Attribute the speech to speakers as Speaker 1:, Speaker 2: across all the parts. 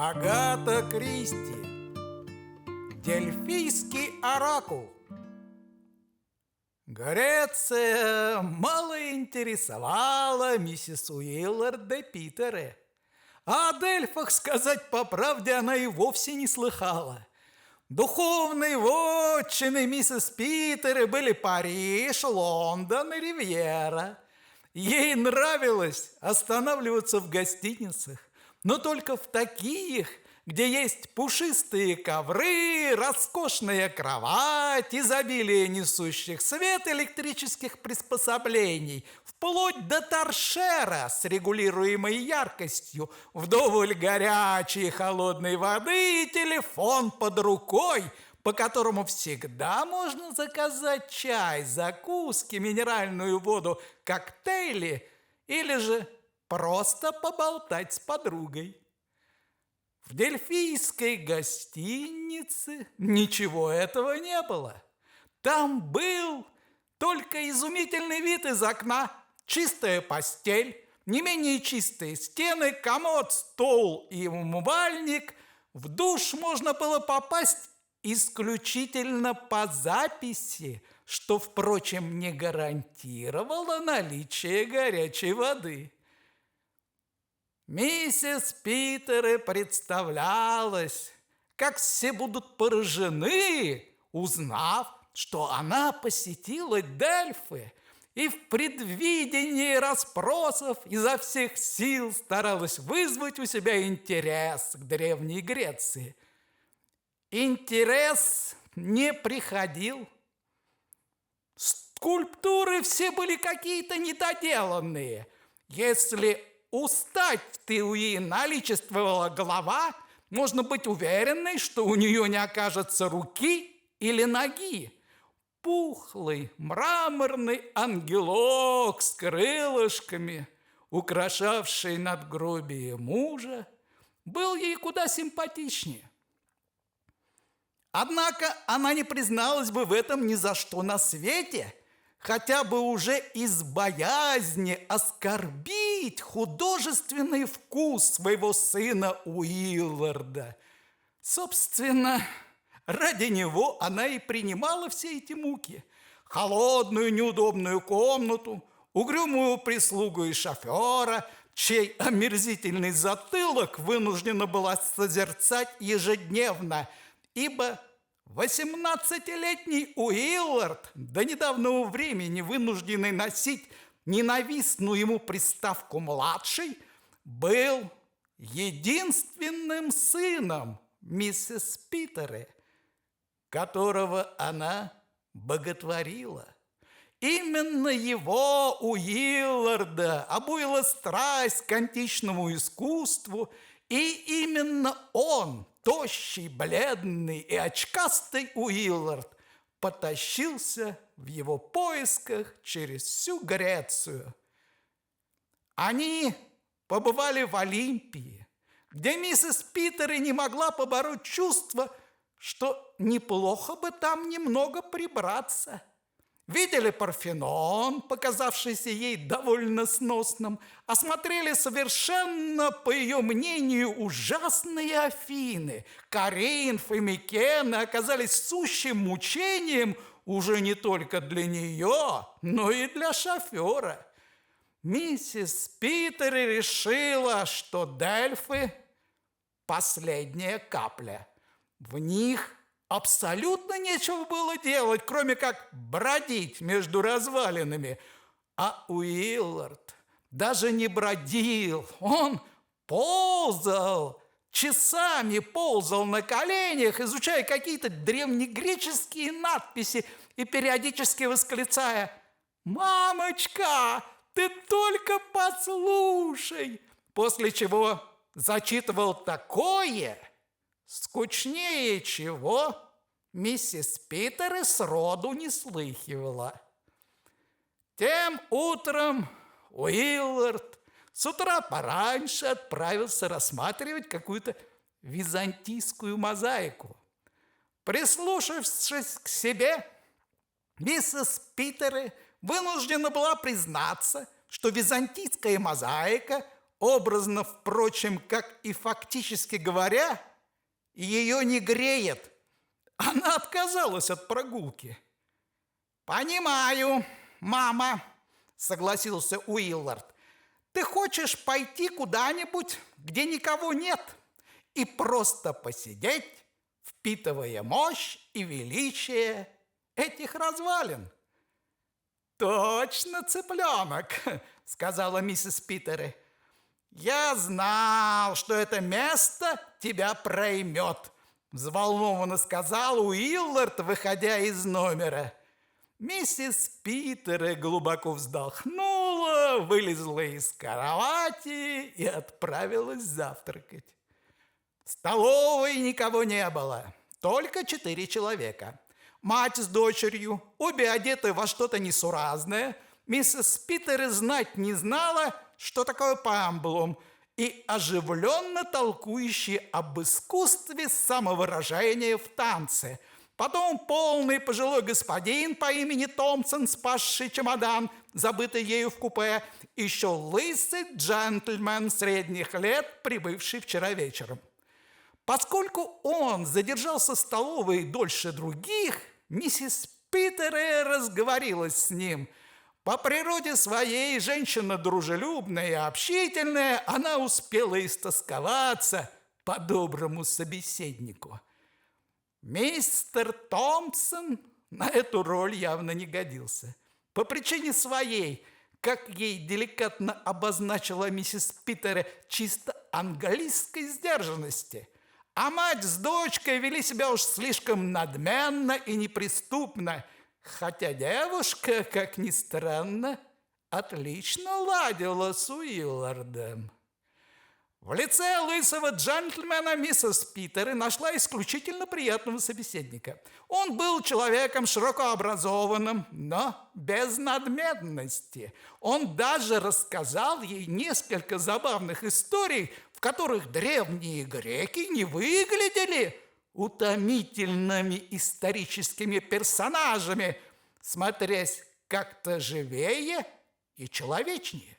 Speaker 1: Агата Кристи. Дельфийский оракул. Греция мало интересовала миссис Уиллард де Питере. А о Дельфах, сказать по правде, она и вовсе не слыхала. Духовные вотчины миссис Питеры были Париж, Лондон и Ривьера. Ей нравилось останавливаться в гостиницах, но только в таких, где есть пушистые ковры, роскошная кровать, изобилие несущих свет электрических приспособлений, вплоть до торшера с регулируемой яркостью, вдоволь горячей и холодной воды и телефон под рукой, по которому всегда можно заказать чай, закуски, минеральную воду, коктейли или же просто поболтать с подругой. В дельфийской гостинице ничего этого не было. Там был только изумительный вид из окна, чистая постель, не менее чистые стены, комод, стол и умывальник. В душ можно было попасть исключительно по записи, что, впрочем, не гарантировало наличие горячей воды. Миссис Питере представлялось, как все будут поражены, узнав, что она посетила Дельфы, и в предвидении расспросов изо всех сил старалась вызвать у себя интерес к Древней Греции. Интерес не приходил. Скульптуры все были какие-то недоделанные. Если у статуи наличествовала голова, можно быть уверенной, что у нее не окажется руки или ноги. Пухлый мраморный ангелок с крылышками, украшавший надгробие мужа, был ей куда симпатичнее. Однако она не призналась бы в этом ни за что на свете, хотя бы уже из боязни оскорбить художественный вкус своего сына Уилларда. Собственно, ради него она и принимала все эти муки. Холодную неудобную комнату, угрюмую прислугу и шофера, чей омерзительный затылок вынуждена была созерцать ежедневно, ибо 18-летний Уиллард, до недавнего времени вынужденный носить ненавистную ему приставку «младший», был единственным сыном миссис Питере, которого она боготворила. Именно его, Уилларда, обуяла страсть к античному искусству, и именно он, тощий, бледный и очкастый Уиллард, потащился в его поисках через всю Грецию. Они побывали в Олимпии, где миссис Питере не могла побороть чувство, что неплохо бы там немного прибраться. Видели Парфенон, показавшийся ей довольно сносным, осмотрели совершенно, по ее мнению, ужасные Афины. Коринф и Микены оказались сущим мучением уже не только для нее, но и для шофера. Миссис Питере решила, что Дельфы – последняя капля. В них абсолютно нечего было делать, кроме как бродить между развалинами. А Уиллард даже не бродил, он ползал, часами ползал на коленях, изучая какие-то древнегреческие надписи и периодически восклицая: «Мамочка, ты только послушай!» После чего зачитывал такое, скучнее чего миссис Питере сроду не слыхивала. Тем утром Уиллард с утра пораньше отправился рассматривать какую-то византийскую мозаику. Прислушавшись к себе, миссис Питере вынуждена была признаться, что византийская мозаика образно, впрочем, как и фактически говоря, ее не греет. Она отказалась от прогулки. «Понимаю, мама», — согласился Уиллард. «Ты хочешь пойти куда-нибудь, где никого нет, и просто посидеть, впитывая мощь и величие этих развалин». «Точно, цыпленок», — сказала миссис Питери. «Я знал, что это место тебя проймет», — взволнованно сказал Уиллард, выходя из номера. Миссис Питери глубоко вздохнула, вылезла из кровати и отправилась завтракать. В столовой никого не было, только 4 человека. Мать с дочерью, обе одеты во что-то несуразное. Миссис Питери знать не знала, что такое памблум, и оживленно толкующий об искусстве самовыражения в танце. Потом полный пожилой господин по имени Томпсон, спасший чемодан, забытый ею в купе, еще лысый джентльмен средних лет, прибывший вчера вечером. Поскольку он задержался в столовой дольше других, миссис Питери разговорилась с ним. По природе своей женщина дружелюбная и общительная, она успела истосковаться по доброму собеседнику. Мистер Томпсон на эту роль явно не годился. По причине своей, как ей деликатно обозначила миссис Питери, чисто английской сдержанности. А мать с дочкой вели себя уж слишком надменно и неприступно, хотя девушка, как ни странно, отлично ладила с Уиллардом. В лице лысого джентльмена миссис Питери нашла исключительно приятного собеседника. Он был человеком широко образованным, но без надменности. Он даже рассказал ей несколько забавных историй, в которых древние греки не выглядели утомительными историческими персонажами, смотрясь как-то живее и человечнее.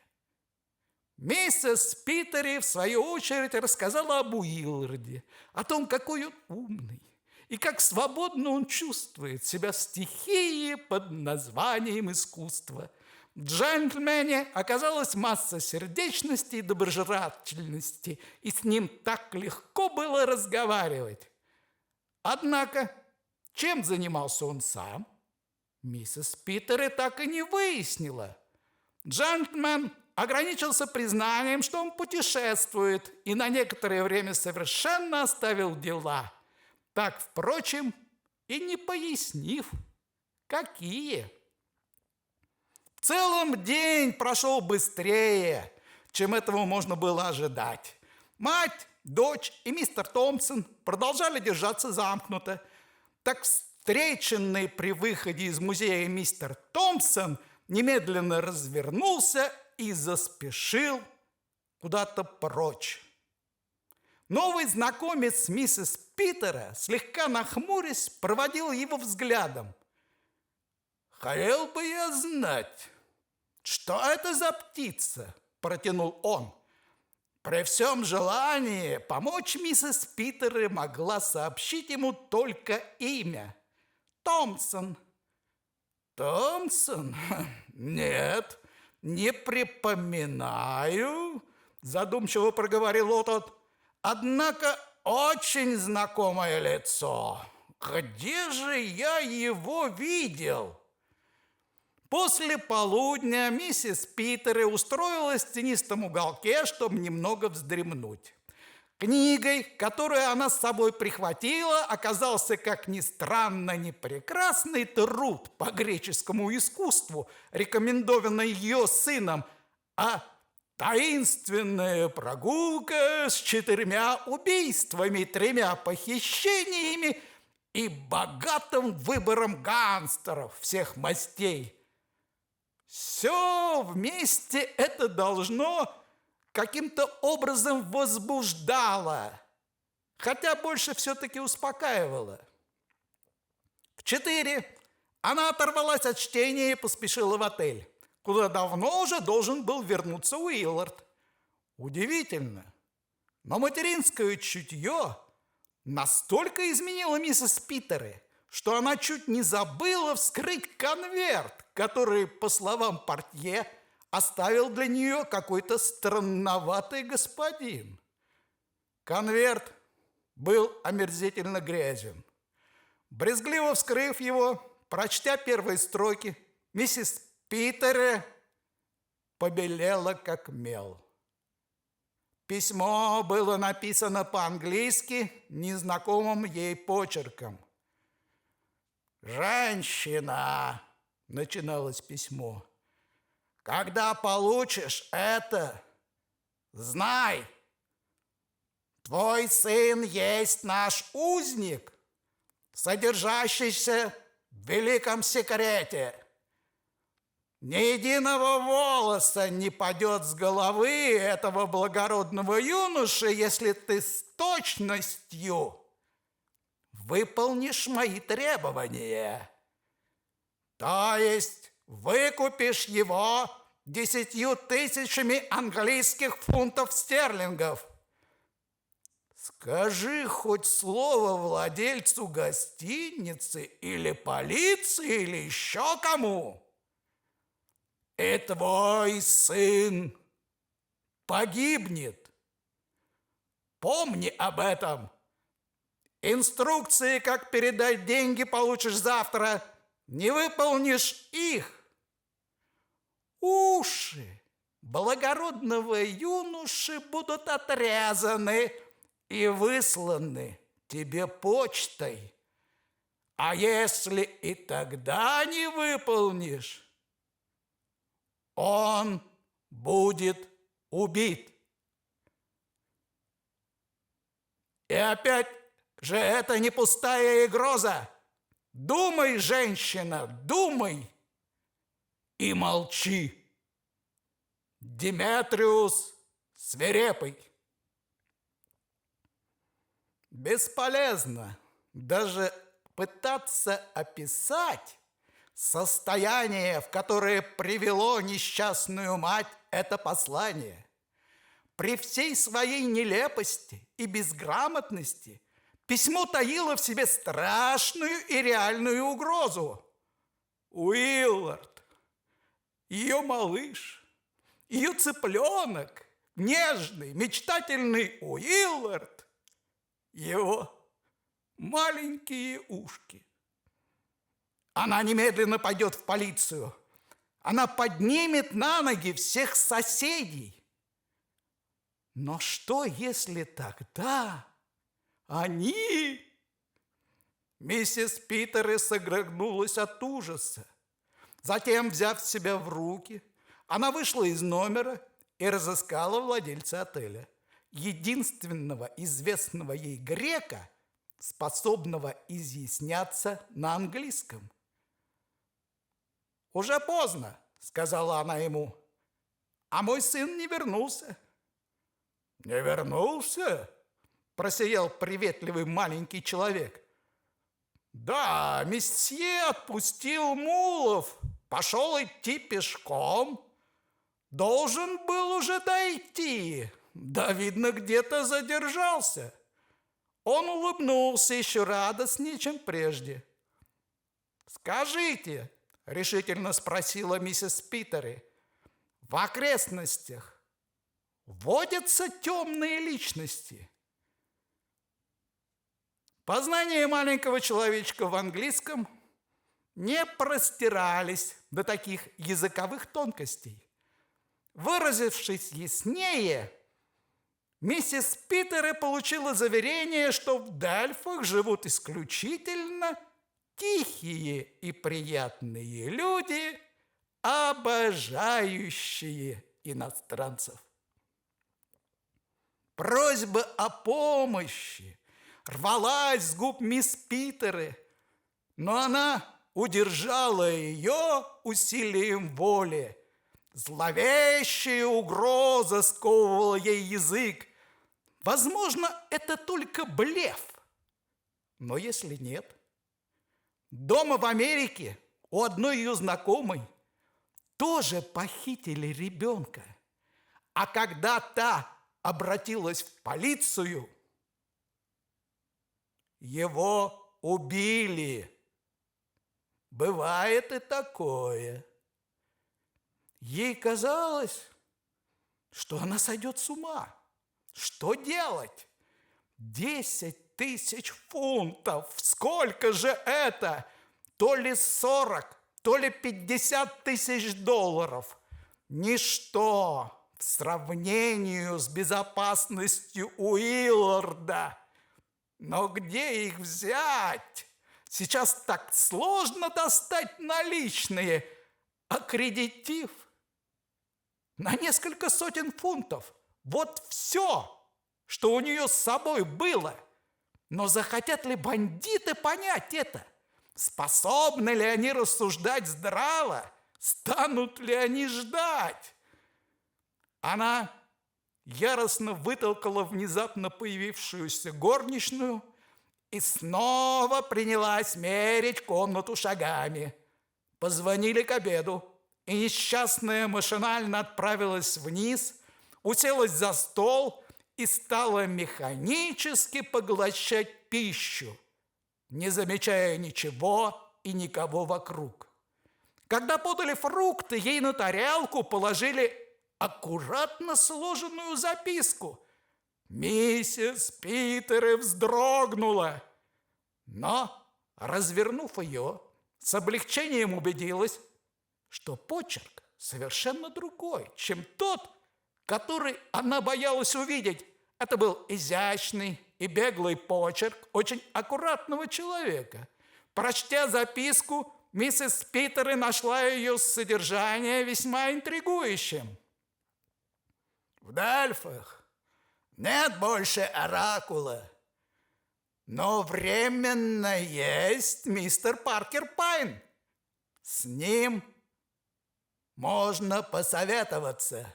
Speaker 1: Миссис Питери, в свою очередь, рассказала об Уилларде, о том, какой он умный и как свободно он чувствует себя в стихии под названием искусство. В джентльмене оказалась масса сердечности и доброжелательности, и с ним так легко было разговаривать. Однако, чем занимался он сам, миссис Питери так и не выяснила. Джентльмен ограничился признанием, что он путешествует, и на некоторое время совершенно оставил дела, так, впрочем, и не пояснив, какие. В целом день прошел быстрее, чем этого можно было ожидать. Мать, дочь и мистер Томпсон продолжали держаться замкнуто. Так встреченный при выходе из музея мистер Томпсон немедленно развернулся и заспешил куда-то прочь. Новый знакомец миссис Питера, слегка нахмурясь, проводил его взглядом. «Хотел бы я знать, что это за птица?» – протянул он. При всем желании помочь миссис Питери могла сообщить ему только имя – Томпсон. «Томпсон? Нет, не припоминаю», – задумчиво проговорил тот. «Однако очень знакомое лицо. Где же я его видел?» После полудня миссис Питери устроилась в тенистом уголке, чтобы немного вздремнуть. Книгой, которую она с собой прихватила, оказался, как ни странно, непрекрасный труд по греческому искусству, рекомендованный ее сыном, а таинственная прогулка с 4 убийствами, 3 похищениями и богатым выбором гангстеров всех мастей. Все вместе это должно каким-то образом возбуждало, хотя больше все-таки успокаивало. В 4 она оторвалась от чтения и поспешила в отель, куда давно уже должен был вернуться Уиллард. Удивительно, но материнское чутье настолько изменило миссис Питеры, что она чуть не забыла вскрыть конверт, который, по словам портье, оставил для нее какой-то странноватый господин. Конверт был омерзительно грязен. Брезгливо вскрыв его, прочтя первые строки, миссис Питере побелела, как мел. Письмо было написано по-английски незнакомым ей почерком. «Женщина», — начиналось письмо, — «когда получишь это, знай, твой сын есть наш узник, содержащийся в великом секрете. Ни единого волоса не падет с головы этого благородного юноши, если ты с точностью выполнишь мои требования. То есть выкупишь его 10 000 английских фунтов стерлингов. Скажи хоть слово владельцу гостиницы или полиции, или еще кому, и твой сын погибнет. Помни об этом. Инструкции, как передать деньги, получишь завтра. Не выполнишь их, уши благородного юноши будут отрезаны и высланы тебе почтой. А если и тогда не выполнишь, он будет убит. И опять же это не пустая угроза. Думай, женщина, думай и молчи. Деметриус свирепый. Бесполезно даже пытаться описать состояние, в которое привело несчастную мать это послание. При всей своей нелепости и безграмотности письмо таило в себе страшную и реальную угрозу. Уиллард, ее малыш, ее цыпленок, нежный, мечтательный Уиллард, его маленькие ушки. Она немедленно пойдет в полицию. Она поднимет на ноги всех соседей. Но что, если тогда они... Миссис Питеры содрогнулась от ужаса. Затем, взяв себя в руки, она вышла из номера и разыскала владельца отеля, единственного известного ей грека, способного изъясняться на английском. «Уже поздно», — сказала она ему, — «а мой сын не вернулся». «Не вернулся?» – просиял приветливый маленький человек. «Да, месье отпустил мулов, пошел идти пешком. Должен был уже дойти, да, видно, где-то задержался». Он улыбнулся еще радостнее, чем прежде. «Скажите», – решительно спросила миссис Питеры, – «в окрестностях водятся темные личности?» Познания маленького человечка в английском не простирались до таких языковых тонкостей. Выразившись яснее, миссис Питеры получила заверение, что в Дельфах живут исключительно тихие и приятные люди, обожающие иностранцев. Просьба о помощи рвалась с губ мисс Питеры, но она удержала ее усилием воли. Зловещая угроза сковывала ей язык. Возможно, это только блеф. Но если нет, дома в Америке у одной ее знакомой тоже похитили ребенка. А когда та обратилась в полицию, его убили. Бывает и такое. Ей казалось, что она сойдет с ума. Что делать? 10 тысяч фунтов. Сколько же это? То ли 40, то ли 50 тысяч долларов. Ничто в сравнении с безопасностью Уилларда. Но где их взять? Сейчас так сложно достать наличные, а кредитив на несколько сотен фунтов. Вот все, что у нее с собой было. Но захотят ли бандиты понять это? Способны ли они рассуждать здраво? Станут ли они ждать? Она яростно вытолкала внезапно появившуюся горничную и снова принялась мерить комнату шагами. Позвонили к обеду, и несчастная машинально отправилась вниз, уселась за стол и стала механически поглощать пищу, не замечая ничего и никого вокруг. Когда подали фрукты, ей на тарелку положили аккуратно сложенную записку. Миссис Питер вздрогнула, но, развернув ее, с облегчением убедилась, что почерк совершенно другой, чем тот, который она боялась увидеть. Это был изящный и беглый почерк очень аккуратного человека. Прочтя записку, миссис Питер нашла ее содержание весьма интригующим. В Дельфах нет больше оракула, но временно есть мистер Паркер Пайн. С ним можно посоветоваться.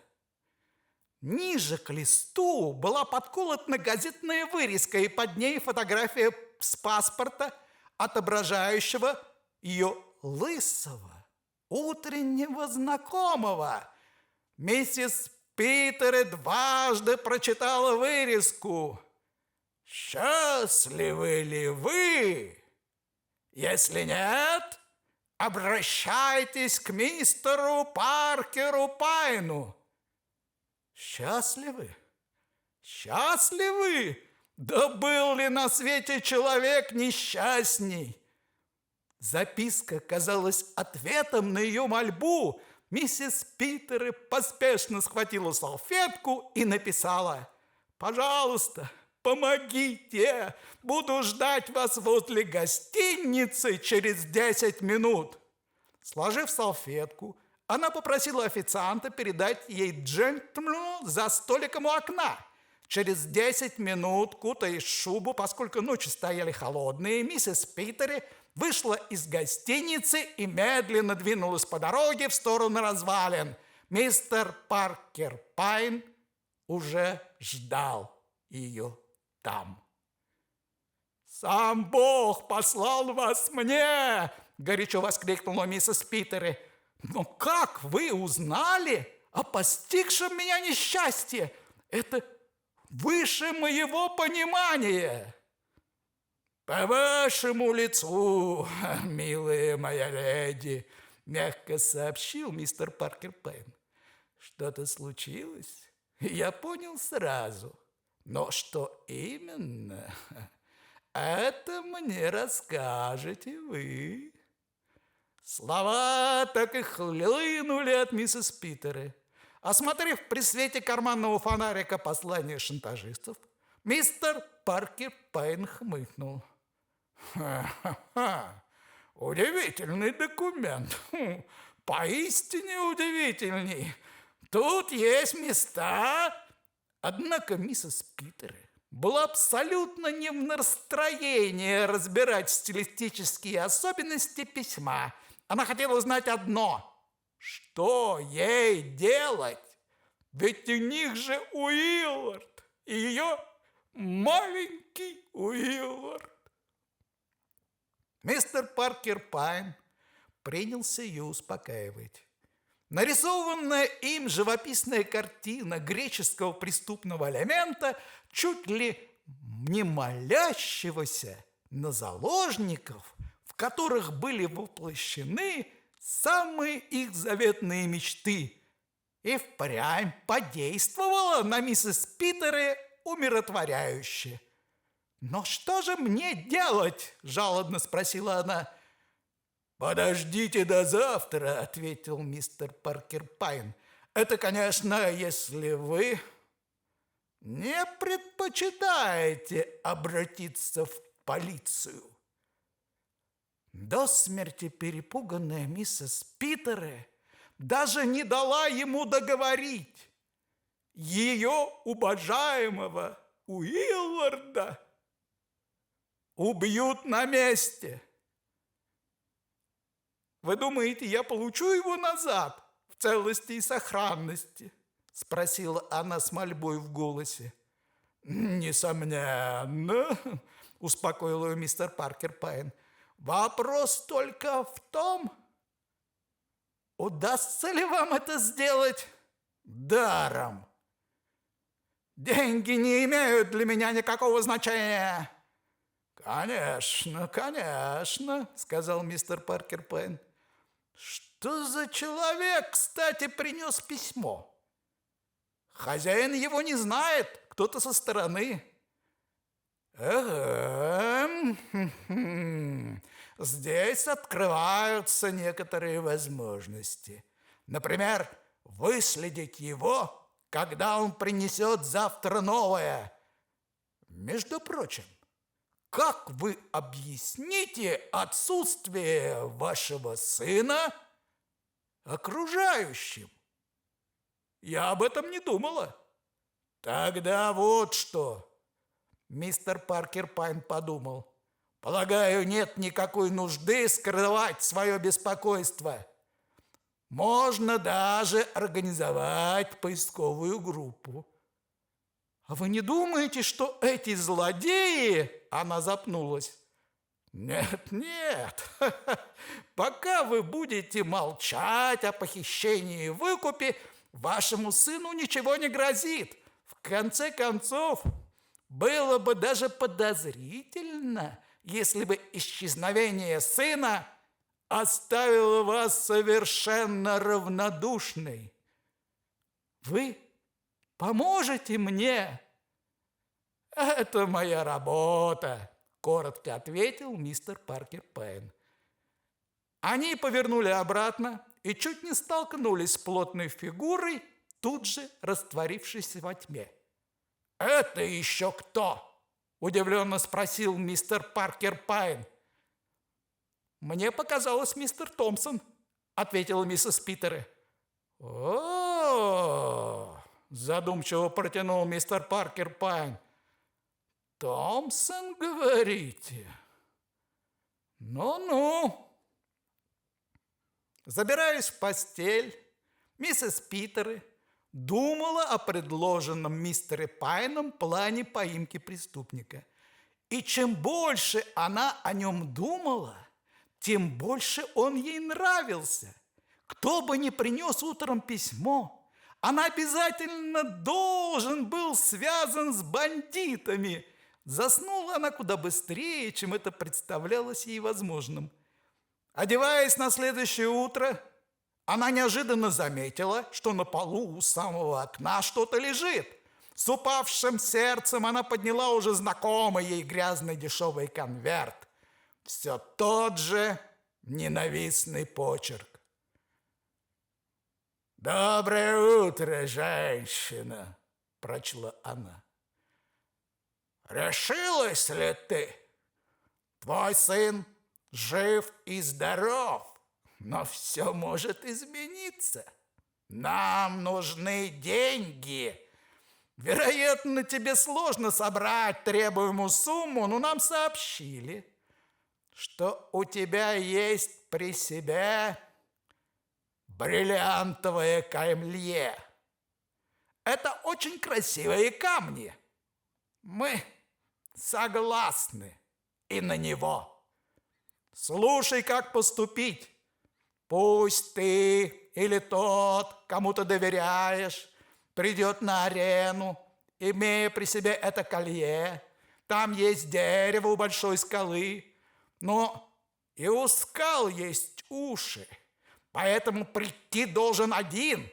Speaker 1: Ниже к листу была подколотна газетная вырезка, и под ней фотография с паспорта, отображающего ее лысого, утреннего знакомого. Миссис Питер дважды прочитала вырезку. «Счастливы ли вы? Если нет, обращайтесь к мистеру Паркеру Пайну». Счастливы? Счастливы? Да был ли на свете человек несчастней? Записка казалась ответом на ее мольбу. Миссис Питер поспешно схватила салфетку и написала: «Пожалуйста, помогите! Буду ждать вас возле гостиницы через 10 минут». Сложив салфетку, она попросила официанта передать ей джентльмену за столиком у окна. Через 10 минут, кутаясь в шубу, поскольку ночи стояли холодные, миссис Питер вышла из гостиницы и медленно двинулась по дороге в сторону развалин. Мистер Паркер Пайн уже ждал ее там. «Сам Бог послал вас мне!» – горячо воскликнула миссис Питер. «Но как вы узнали о постигшем меня несчастье? Это выше моего понимания!» «По вашему лицу, милая моя леди», – мягко сообщил мистер Паркер Пайн. «Что-то случилось? Я понял сразу. Но что именно, это мне расскажете вы». Слова так и хлынули от миссис Питер. Осмотрев при свете карманного фонарика послание шантажистов, мистер Паркер Пайн хмыкнул. «Ха-ха-ха! Удивительный документ! Поистине удивительный! Тут есть места...» Однако миссис Питер была абсолютно не в настроении разбирать стилистические особенности письма. Она хотела узнать одно: что ей делать? Ведь у них же Уиллард, и ее маленький Уиллард. Мистер Паркер Пайн принялся ее успокаивать. Нарисованная им живописная картина греческого преступного элемента чуть ли не молящегося на заложников, в которых были воплощены самые их заветные мечты, и впрямь подействовала на миссис Питера умиротворяюще. «Но что же мне делать?» – жалобно спросила она. «Подождите до завтра», – ответил мистер Паркер Пайн. «Это, конечно, если вы не предпочитаете обратиться в полицию». До смерти перепуганная миссис Питера даже не дала ему договорить. Ее уважаемого Уилларда убьют на месте. «Вы думаете, я получу его назад в целости и сохранности?» – спросила она с мольбой в голосе. «Несомненно», – успокоил ее мистер Паркер Пайн. «Вопрос только в том, удастся ли вам это сделать даром. Деньги не имеют для меня никакого значения». «Конечно, конечно», – сказал мистер Паркер Пайн. «Что за человек, кстати, принес письмо? Хозяин его не знает, кто-то со стороны». Здесь открываются некоторые возможности. Например, выследить его, когда он принесет завтра новое. Между прочим, как вы объясните отсутствие вашего сына окружающим? Я об этом не думала. Тогда вот что. Мистер Паркер Пайн подумал. Полагаю, нет никакой нужды скрывать свое беспокойство. Можно даже организовать поисковую группу. А вы не думаете, что эти злодеи... Она запнулась. Нет, нет. Пока вы будете молчать о похищении и выкупе, вашему сыну ничего не грозит. В конце концов, было бы даже подозрительно, если бы исчезновение сына оставило вас совершенно равнодушной. Вы поможете мне? «Это моя работа», – коротко ответил мистер Паркер Пайн. Они повернули обратно и чуть не столкнулись с плотной фигурой, тут же растворившейся во тьме. «Это еще кто?» – удивленно спросил мистер Паркер Пайн. «Мне показалось, мистер Томпсон», – ответила миссис Питера. «О-о-о!» – задумчиво протянул мистер Паркер Пайн. «Томпсон, говорите? Ну-ну». Забираясь в постель, миссис Питера думала о предложенном мистере Пайном плане поимки преступника. И чем больше она о нем думала, тем больше он ей нравился. Кто бы ни принес утром письмо, она обязательно должен был связан с бандитами. Заснула она куда быстрее, чем это представлялось ей возможным. Одеваясь на следующее утро, она неожиданно заметила, что на полу у самого окна что-то лежит. С упавшим сердцем она подняла уже знакомый ей грязный дешевый конверт. Все тот же ненавистный почерк. «Доброе утро, женщина», – прочла она. «Решилась ли ты? Твой сын жив и здоров, но все может измениться. Нам нужны деньги. Вероятно, тебе сложно собрать требуемую сумму, но нам сообщили, что у тебя есть при себе бриллиантовое колье. Это очень красивые камни. Мы согласны и на него. Слушай, как поступить. Пусть ты или тот, кому ты доверяешь, придет на арену, имея при себе это колье. Там есть дерево у большой скалы, но и у скал есть уши, поэтому прийти должен один,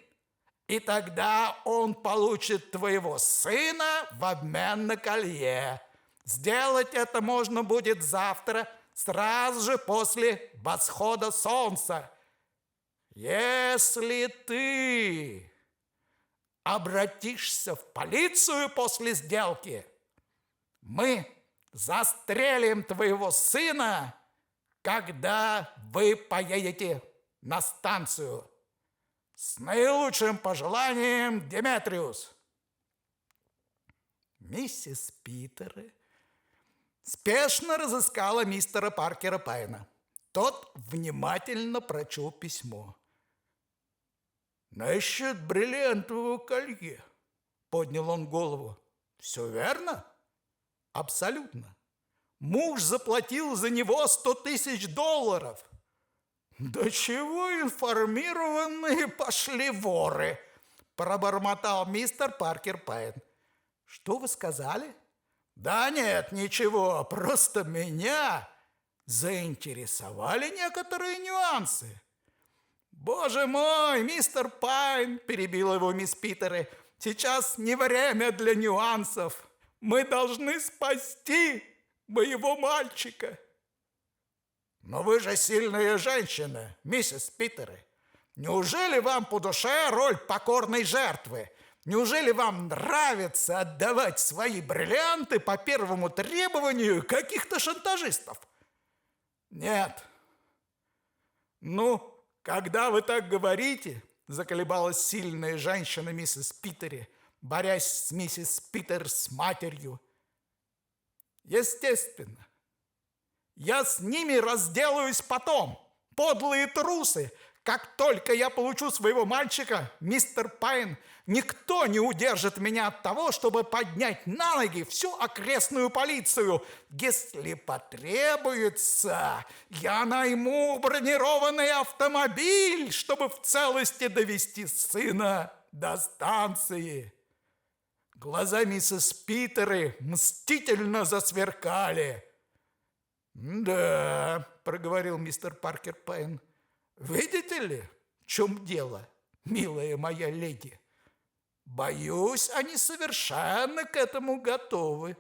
Speaker 1: и тогда он получит твоего сына в обмен на колье. Сделать это можно будет завтра, сразу же после восхода солнца. Если ты обратишься в полицию после сделки, мы застрелим твоего сына, когда вы поедете на станцию. С наилучшим пожеланием, Деметриус. Миссис Питер спешно разыскала мистера Паркера Пайна. Тот внимательно прочел письмо. «Насчет бриллиантового колье», — поднял он голову. «Все верно?» «Абсолютно. Муж заплатил за него $100 000. «Да чего информированные пошли воры!» – пробормотал мистер Паркер Пайн. «Что вы сказали?» «Да нет, ничего, просто меня заинтересовали некоторые нюансы». «Боже мой, мистер Пайн!» – перебила его мисс Питер. «Сейчас не время для нюансов. Мы должны спасти моего мальчика». «Но вы же сильная женщина, миссис Питер. Неужели вам по душе роль покорной жертвы? Неужели вам нравится отдавать свои бриллианты по первому требованию каких-то шантажистов?» «Нет». «Ну, когда вы так говорите», – заколебалась сильная женщина миссис Питер, борясь с миссис Питер с матерью. «Естественно. Я с ними разделаюсь потом, подлые трусы. Как только я получу своего мальчика, мистер Пайн, никто не удержит меня от того, чтобы поднять на ноги всю окрестную полицию. Если потребуется, я найму бронированный автомобиль, чтобы в целости довести сына до станции». Глаза миссис Питеры мстительно засверкали. «Да», – проговорил мистер Паркер Пайн, – «видите ли, в чем дело, милая моя леди? Боюсь, они совершенно к этому готовы.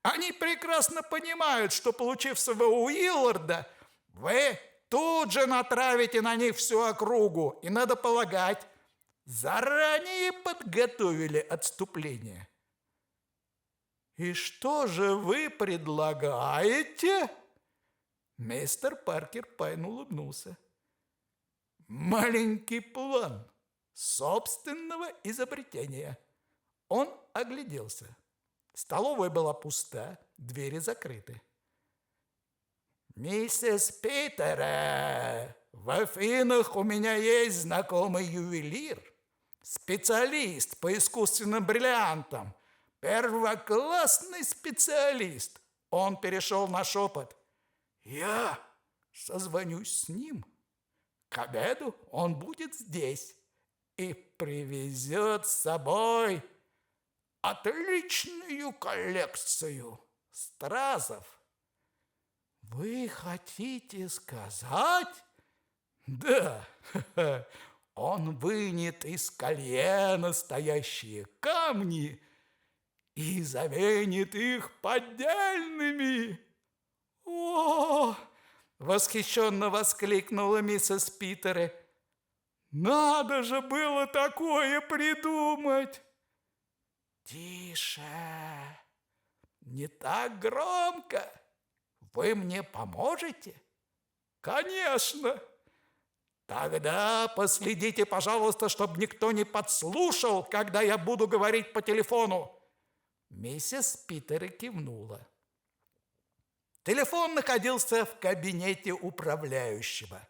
Speaker 1: Они прекрасно понимают, что, получив своего Уилларда, вы тут же натравите на них всю округу, и, надо полагать, заранее подготовили отступление». «И что же вы предлагаете?» Мистер Паркер Пайн улыбнулся. «Маленький план собственного изобретения». Он огляделся. Столовая была пуста, двери закрыты. «Миссис Питер, в Афинах у меня есть знакомый ювелир, специалист по искусственным бриллиантам, первоклассный специалист». Он перешел на шепот. «Я созвонюсь с ним. К обеду он будет здесь и привезет с собой отличную коллекцию стразов». «Вы хотите сказать?» «Да, он вынет из колье настоящие камни и заменит их поддельными». «О!» – восхищенно воскликнула миссис Питер. «Надо же было такое придумать!» «Тише! Не так громко! Вы мне поможете?» «Конечно!» «Тогда последите, пожалуйста, чтобы никто не подслушал, когда я буду говорить по телефону». Миссис Питер кивнула. Телефон находился в кабинете управляющего.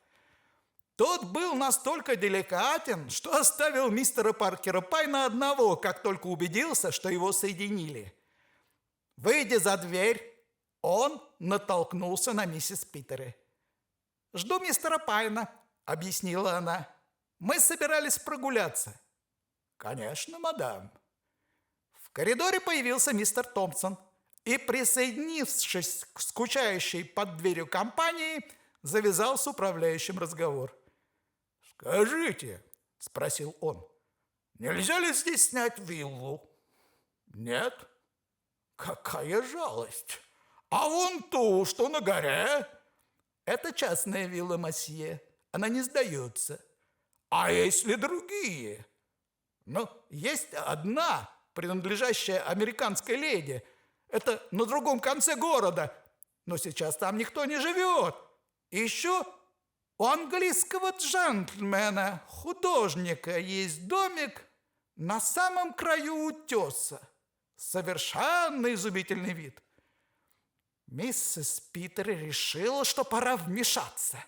Speaker 1: Тот был настолько деликатен, что оставил мистера Паркера Пайна одного, как только убедился, что его соединили. Выйдя за дверь, он натолкнулся на миссис Питер. «Жду мистера Пайна», — объяснила она. Мы собирались прогуляться». «Конечно, мадам». В коридоре появился мистер Томпсон и, присоединившись к скучающей под дверью компании, завязал с управляющим разговор. «Скажите», – спросил он, – «нельзя ли здесь снять виллу?» «Нет». «Какая жалость! А вон ту, что на горе?» «Это частная вилла, мосье. Она не сдается». «А есть ли другие?» «Ну, есть одна, принадлежащая американской леди. Это на другом конце города, но сейчас там никто не живет. И еще у английского джентльмена, художника, есть домик на самом краю утеса. Совершенно изумительный вид». Миссис Питер решила, что пора вмешаться.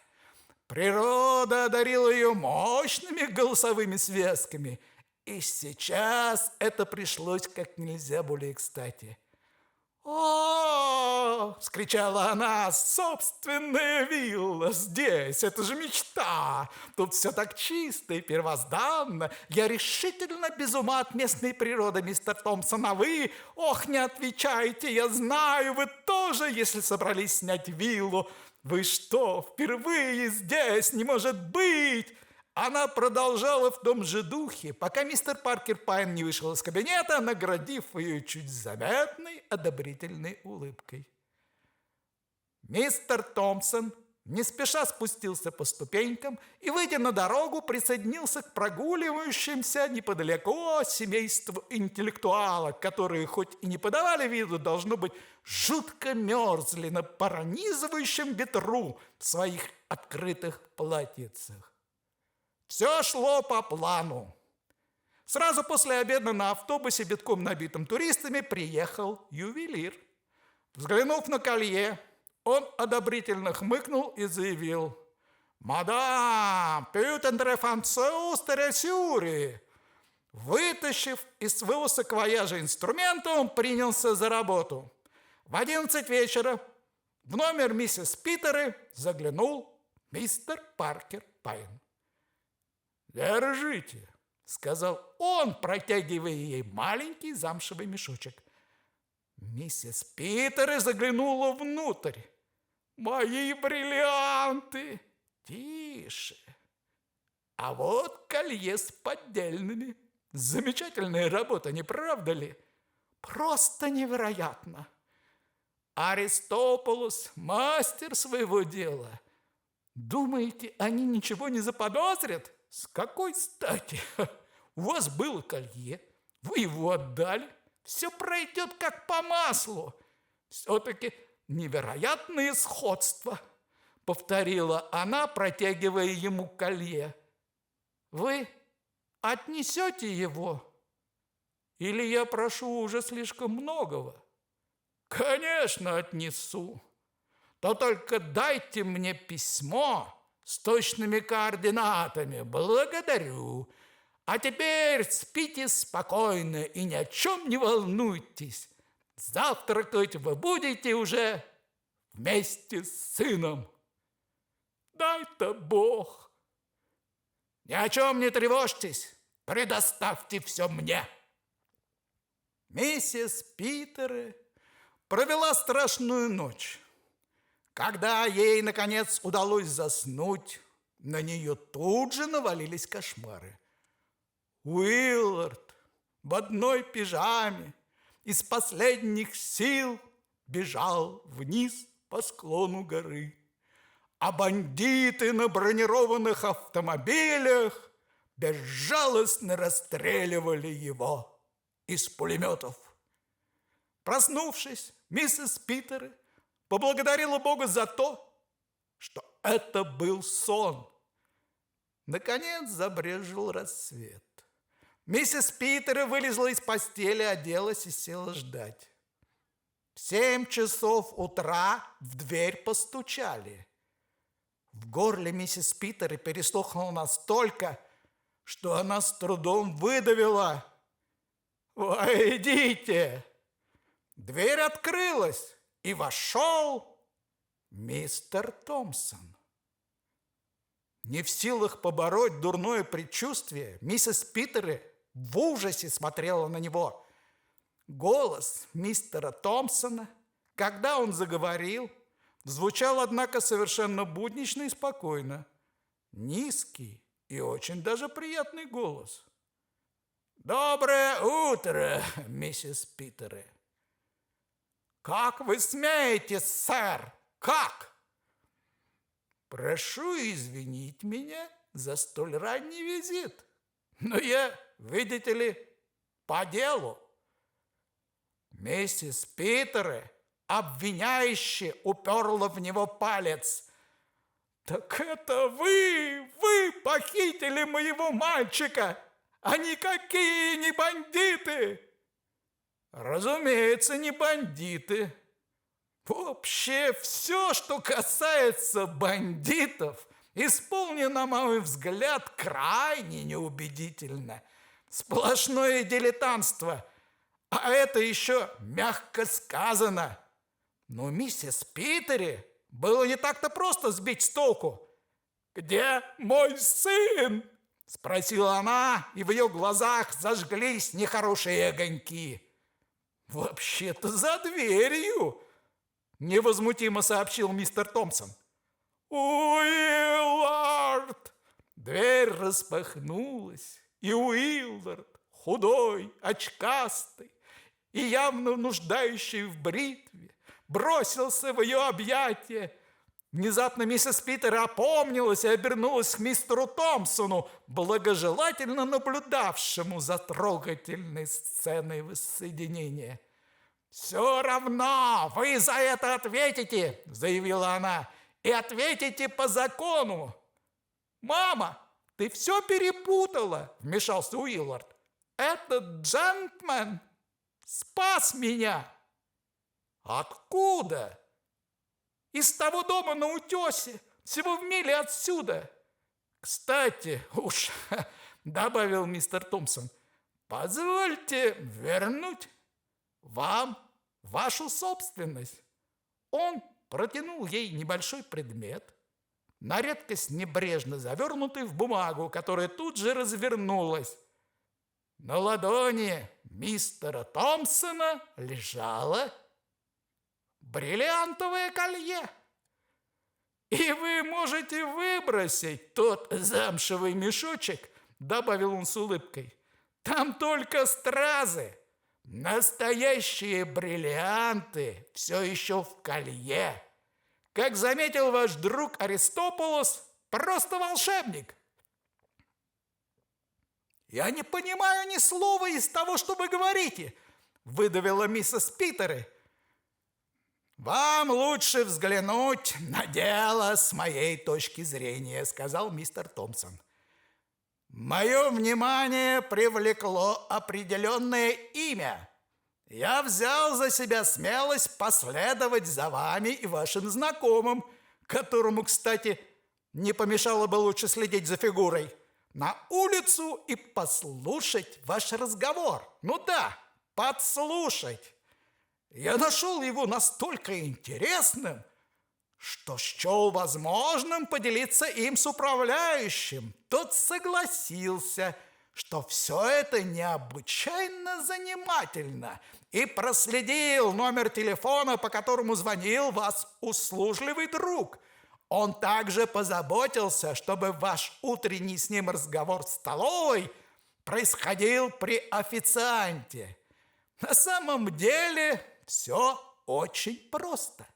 Speaker 1: Природа одарила ее мощными голосовыми связками, и сейчас это пришлось как нельзя более кстати. «О, — вскричала она, — собственная вилла здесь, это же мечта! Тут все так чисто и первозданно. Я решительно без ума от местной природы, мистер Томпсон, а вы, ох, не отвечайте, я знаю, вы тоже, если собрались снять виллу. Вы что, впервые здесь? Не может быть!» Она продолжала в том же духе, пока мистер Паркер Пайн не вышел из кабинета, наградив ее чуть заметной одобрительной улыбкой. Мистер Томпсон не спеша спустился по ступенькам и, выйдя на дорогу, присоединился к прогуливающимся неподалеку семейству интеллектуалов, которые хоть и не подавали виду, должно быть, жутко мерзли на пронизывающем ветру в своих открытых платьицах. Все шло по плану. Сразу после обеда на автобусе, битком набитым туристами, приехал ювелир. Взглянув на колье, он одобрительно хмыкнул и заявил: «Мадам, пютендре француз тересюри!» Вытащив из своего саквояжа инструменты, он принялся за работу. В 11 вечера в номер миссис Питеры заглянул мистер Паркер Пайн. «Держите», — сказал он, протягивая ей маленький замшевый мешочек. Миссис Питеры заглянула внутрь. «Мои бриллианты!» «Тише! А вот колье с поддельными. Замечательная работа, не правда ли? Просто невероятно! Аристополос – мастер своего дела. Думаете, они ничего не заподозрят? С какой стати? У вас было колье, вы его отдали, все пройдет как по маслу. Все-таки невероятное сходство», — повторила она, протягивая ему колье. «Вы отнесете его? Или я прошу уже слишком многого?» «Конечно, отнесу. То только дайте мне письмо с точными координатами. Благодарю. А теперь спите спокойно и ни о чем не волнуйтесь. Завтракать вы будете уже вместе с сыном. Дай-то Бог. Ни о чем не тревожьтесь. Предоставьте все мне». Миссис Питер провела страшную ночь. Когда ей, наконец, удалось заснуть, на нее тут же навалились кошмары. Уиллард в одной пижаме из последних сил бежал вниз по склону горы, а бандиты на бронированных автомобилях безжалостно расстреливали его из пулеметов. Проснувшись, миссис Питер поблагодарила Бога за то, что это был сон. Наконец забрезжил рассвет. Миссис Питер вылезла из постели, оделась и села ждать. В 7 часов утра в дверь постучали. В горле миссис Питер пересохло настолько, что она с трудом выдавила: «Войдите!» Дверь открылась, и вошел мистер Томпсон. Не в силах побороть дурное предчувствие, миссис Питери в ужасе смотрела на него. Голос мистера Томпсона, когда он заговорил, звучал, однако, совершенно буднично и спокойно. Низкий и очень даже приятный голос. «Доброе утро, миссис Питери!» «Как вы смеете, сэр? Как?» «Прошу извинить меня за столь ранний визит, но я, видите ли, по делу». Миссис Питери обвиняюще уперла в него палец. «Так это вы похитили моего мальчика, а никакие не бандиты!» «Разумеется, не бандиты. Вообще, все, что касается бандитов, исполнено, на мой взгляд, крайне неубедительно. Сплошное дилетантство, а это еще мягко сказано. Но миссис Питери было не так-то просто сбить с толку. «Где мой сын?» – спросила она, и в ее глазах зажглись нехорошие огоньки. «Вообще-то за дверью», – невозмутимо сообщил мистер Томпсон. «Уиллард!» Дверь распахнулась, и Уиллард, худой, очкастый и явно нуждающий в бритве, бросился в ее объятия. Внезапно миссис Питери опомнилась и обернулась к мистеру Томпсону, благожелательно наблюдавшему за трогательной сценой воссоединения. «Все равно вы за это ответите», – заявила она, – «и ответите по закону». «Мама, ты все перепутала», – вмешался Уиллард. «Этот джентльмен спас меня». «Откуда?» «Из того дома на утесе, всего в миле отсюда». «Кстати, уж», – добавил мистер Томпсон, – «позвольте вернуть вам вашу собственность». Он протянул ей небольшой предмет, на редкость небрежно завернутый в бумагу, которая тут же развернулась. На ладони мистера Томпсона лежало бриллиантовое колье. «И вы можете выбросить тот замшевый мешочек», – добавил он с улыбкой. «Там только стразы. Настоящие бриллианты все еще в колье. Как заметил ваш друг Аристополос, просто волшебник». «Я не понимаю ни слова из того, что вы говорите», – выдавила миссис Питери. «Вам лучше взглянуть на дело с моей точки зрения», – сказал мистер Томпсон. «Мое внимание привлекло определенное имя. Я взял за себя смелость последовать за вами и вашим знакомым, которому, кстати, не помешало бы лучше следить за фигурой, на улицу и послушать ваш разговор. Ну да, подслушать. Я нашел его настолько интересным, что счел возможным поделиться им с управляющим. Тот согласился, что все это необычайно занимательно, и проследил номер телефона, по которому звонил вас услужливый друг. Он также позаботился, чтобы ваш утренний с ним разговор в столовой происходил при официанте. На самом деле все очень просто.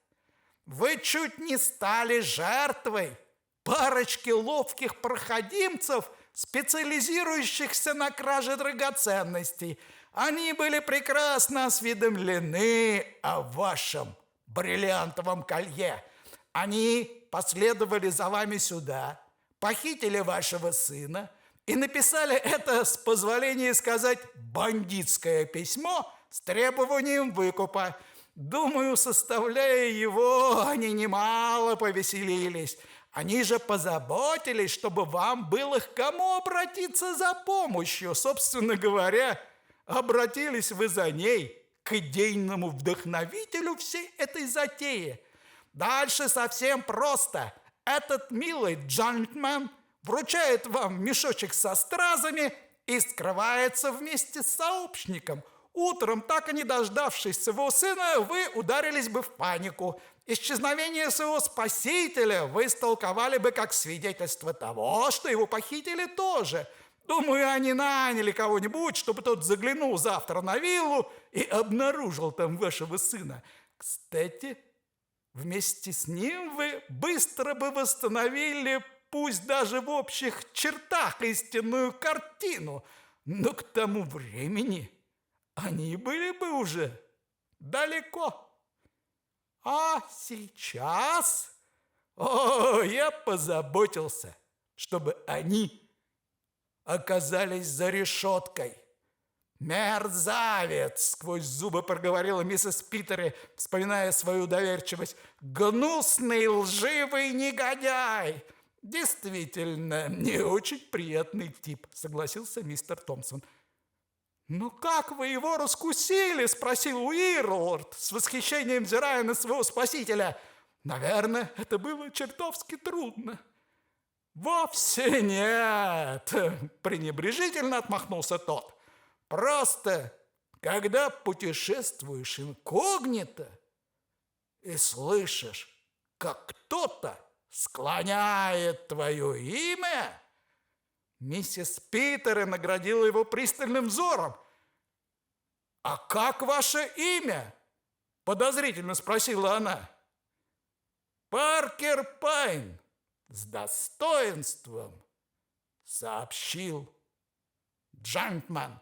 Speaker 1: Вы чуть не стали жертвой парочки ловких проходимцев, специализирующихся на краже драгоценностей. Они были прекрасно осведомлены о вашем бриллиантовом колье. Они последовали за вами сюда, похитили вашего сына и написали это, с позволения сказать, бандитское письмо с требованием выкупа. Думаю, составляя его, они немало повеселились. Они же позаботились, чтобы вам было к кому обратиться за помощью. Собственно говоря, обратились вы за ней к идейному вдохновителю всей этой затеи. Дальше совсем просто. Этот милый джентльмен вручает вам мешочек со стразами и скрывается вместе с сообщником. Утром, так и не дождавшись своего сына, вы ударились бы в панику. Исчезновение своего спасителя вы истолковали бы как свидетельство того, что его похитили тоже. Думаю, они наняли кого-нибудь, чтобы тот заглянул завтра на виллу и обнаружил там вашего сына. Кстати, вместе с ним вы быстро бы восстановили, пусть даже в общих чертах, истинную картину. Но к тому времени они были бы уже далеко. А сейчас, я позаботился, чтобы они оказались за решеткой. «Мерзавец!» — сквозь зубы проговорила миссис Питери, вспоминая свою доверчивость. «Гнусный, лживый негодяй!» «Действительно, не очень приятный тип», — согласился мистер Томпсон. «Ну как вы его раскусили?» — спросил Уирлорд, с восхищением взирая на своего спасителя. «Наверное, это было чертовски трудно». «Вовсе нет!» — пренебрежительно отмахнулся тот. «Просто, когда путешествуешь инкогнито и слышишь, как кто-то склоняет твое имя...» Миссис Питери наградила его пристальным взором. «А как ваше имя?» – подозрительно спросила она. «Паркер Пайн», – с достоинством сообщил джентльмен.